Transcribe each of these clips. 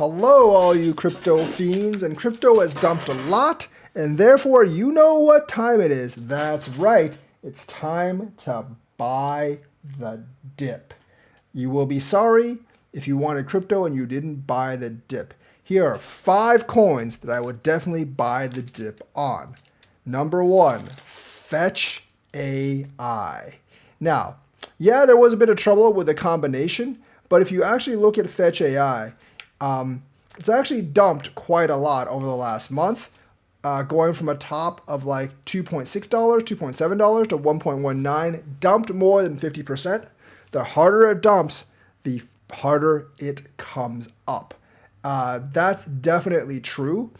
Hello, all you crypto fiends, and crypto has dumped a lot, and therefore you know what time it is. That's right, it's time to buy the dip. You will be sorry if you wanted crypto and you didn't buy the dip. Here are 5 coins that I would definitely buy the dip on. Number 1, Fetch AI. Now, yeah, there was a bit of trouble with the combination, but if you actually look at Fetch AI, it's actually dumped quite a lot over the last month, going from a top of like $2.6, $2.7 to $1.19, dumped more than 50%. The harder it dumps, the harder it comes up. That's definitely true.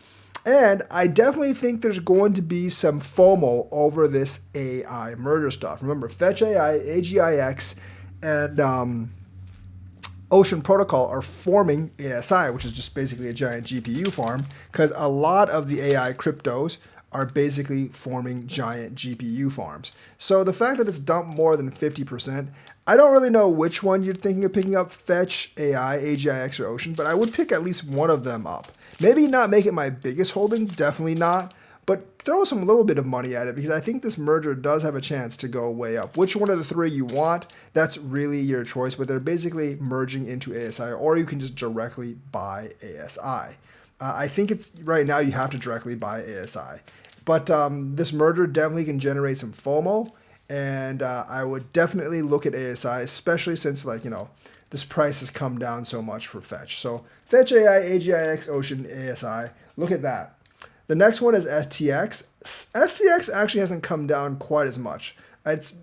And I definitely think there's going to be some FOMO over this AI merger stuff. Remember, Fetch AI, AGIX, and Ocean Protocol are forming ASI, which is just basically a giant GPU farm, because a lot of the AI cryptos are basically forming giant GPU farms. So the fact that it's dumped more than 50%, I don't really know which one you're thinking of picking up, Fetch, AI, AGIX, or Ocean, but I would pick at least one of them up. Maybe not make it my biggest holding, definitely not, but throw some little bit of money at it because I think this merger does have a chance to go way up. Which one of the 3 you want, that's really your choice, but they're basically merging into ASI, or you can just directly buy ASI. I think it's right now you have to directly buy ASI. But this merger definitely can generate some FOMO, and I would definitely look at ASI, especially since this price has come down so much for Fetch. So Fetch AI, AGIX, Ocean, ASI, look at that. The next one is STX. STX actually hasn't come down quite as much. It's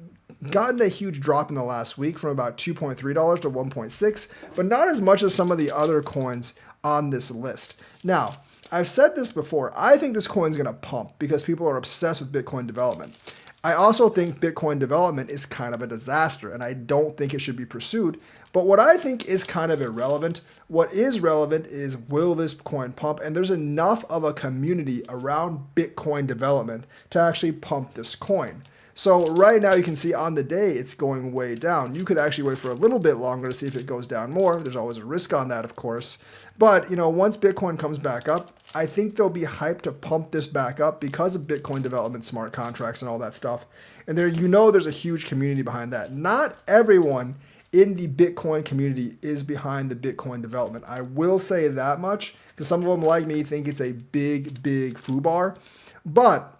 gotten a huge drop in the last week from about $2.3 to $1.6, but not as much as some of the other coins on this list. Now, I've said this before. I think this coin's going to pump because people are obsessed with Bitcoin development. I also think Bitcoin development is kind of a disaster, and I don't think it should be pursued. But what I think is kind of irrelevant, what is relevant is, will this coin pump? And there's enough of a community around Bitcoin development to actually pump this coin. So right now you can see on the day it's going way down. You could actually wait for a little bit longer to see if it goes down more. There's always a risk on that, of course. But once Bitcoin comes back up, I think there'll be hype to pump this back up because of Bitcoin development, smart contracts, and all that stuff. And there's a huge community behind that. Not everyone in the Bitcoin community is behind the Bitcoin development. I will say that much because some of them, like me, think it's a big, big foobar. But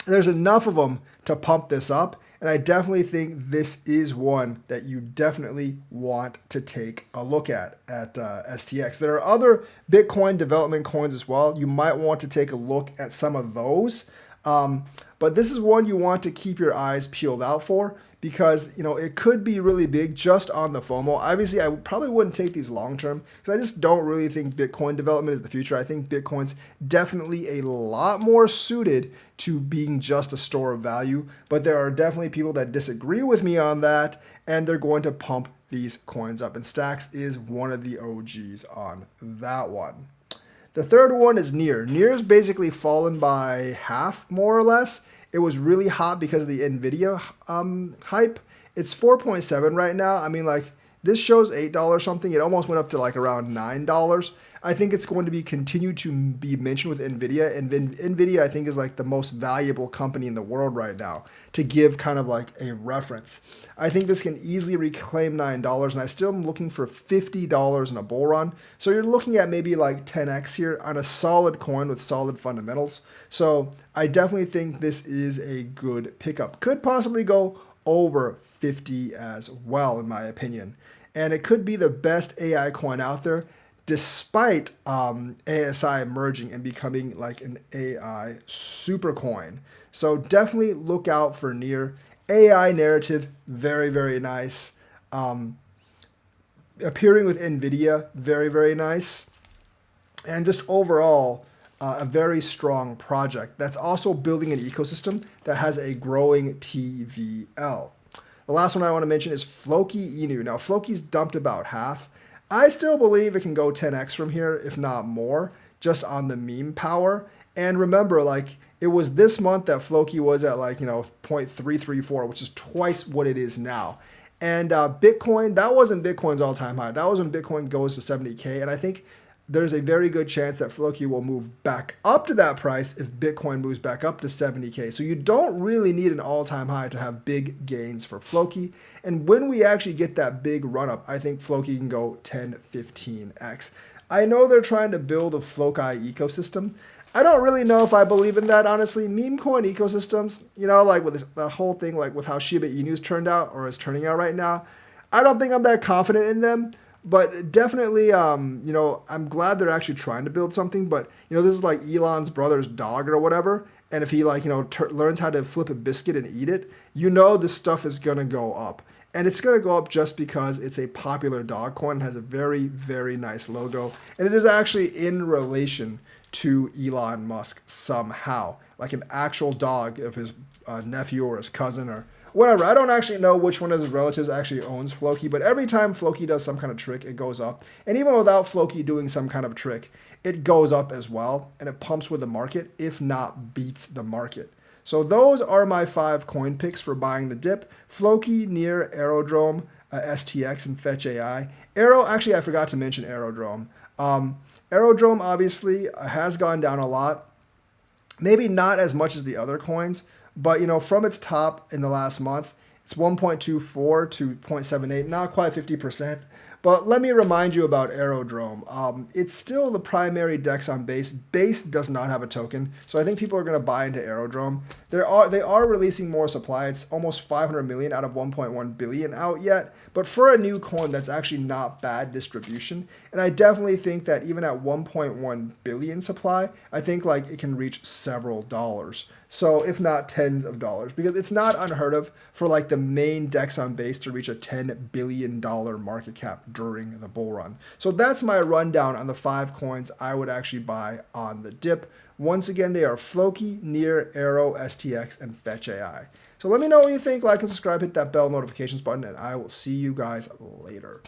there's enough of them to pump this up, and I definitely think this is one that you definitely want to take a look at STX. There are other Bitcoin development coins as well. You might want to take a look at some of those, but this is one you want to keep your eyes peeled out for because it could be really big just on the FOMO. Obviously, I probably wouldn't take these long term because I just don't really think Bitcoin development is the future. I think Bitcoin's definitely a lot more suited to being just a store of value, but there are definitely people that disagree with me on that, and they're going to pump these coins up, and Stacks is one of the OGs on that one. The third one is Near. Near's basically fallen by half, more or less. It was really hot because of the NVIDIA hype. It's 4.7 right now. I mean, this shows $8 something. It almost went up to around $9. I think it's going to be continue to be mentioned with NVIDIA. And NVIDIA, I think, is the most valuable company in the world right now to give kind of a reference. I think this can easily reclaim $9, and I still am looking for $50 in a bull run. So you're looking at maybe 10x here on a solid coin with solid fundamentals. So I definitely think this is a good pickup. Could possibly go over 50 as well, in my opinion. And it could be the best AI coin out there, despite ASI merging and becoming an AI super coin. So definitely look out for Near. AI narrative, very, very nice. Appearing with NVIDIA, very, very nice. And just overall, a very strong project that's also building an ecosystem that has a growing TVL. The last one I want to mention is Floki Inu. Now, Floki's dumped about half. I still believe it can go 10x from here, if not more, just on the meme power. And remember, it was this month that Floki was at 0.334, which is twice what it is now. And Bitcoin, that wasn't Bitcoin's all-time high. That was when Bitcoin goes to 70K. And I think there's a very good chance that Floki will move back up to that price if Bitcoin moves back up to 70K. So you don't really need an all-time high to have big gains for Floki. And when we actually get that big run-up, I think Floki can go 10, 15x. I know they're trying to build a Floki ecosystem. I don't really know if I believe in that, honestly. Meme coin ecosystems, you know, like with the whole thing, like with how Shiba Inu's turned out or is turning out right now, I don't think I'm that confident in them. But definitely, you know, I'm glad they're actually trying to build something. But, you know, this is like Elon's brother's dog or whatever. And if he, like, you know, learns how to flip a biscuit and eat it, you know this stuff is going to go up. And it's going to go up just because it's a popular dog coin. It has a very, very nice logo. And it is actually in relation to Elon Musk somehow. Like an actual dog of his nephew or his cousin or whatever. I don't actually know which one of his relatives actually owns Floki, but every time Floki does some kind of trick, it goes up. And even without Floki doing some kind of trick, it goes up as well, and it pumps with the market, if not beats the market. So those are my 5 coin picks for buying the dip. Floki, Near, Aerodrome, STX, and Fetch AI. Actually, I forgot to mention Aerodrome. Aerodrome obviously has gone down a lot. Maybe not as much as the other coins, but, you know, from its top in the last month, it's 1.24 to 0.78, not quite 50%. But let me remind you about Aerodrome. It's still the primary DEX on Base. Base does not have a token, so I think people are going to buy into Aerodrome. They are releasing more supply. It's almost 500 million out of 1.1 billion out yet, but for a new coin, that's actually not bad distribution. And I definitely think that even at 1.1 billion supply, I think like it can reach several dollars. So if not tens of dollars, because it's not unheard of for like the main DEX on Base to reach a $10 billion market cap during the bull run. So that's my rundown on the 5 coins I would actually buy on the dip. Once again, they are Floki, Near, Aero, STX, and Fetch AI. So let me know what you think. Like and subscribe, hit that bell notifications button, and I will see you guys later.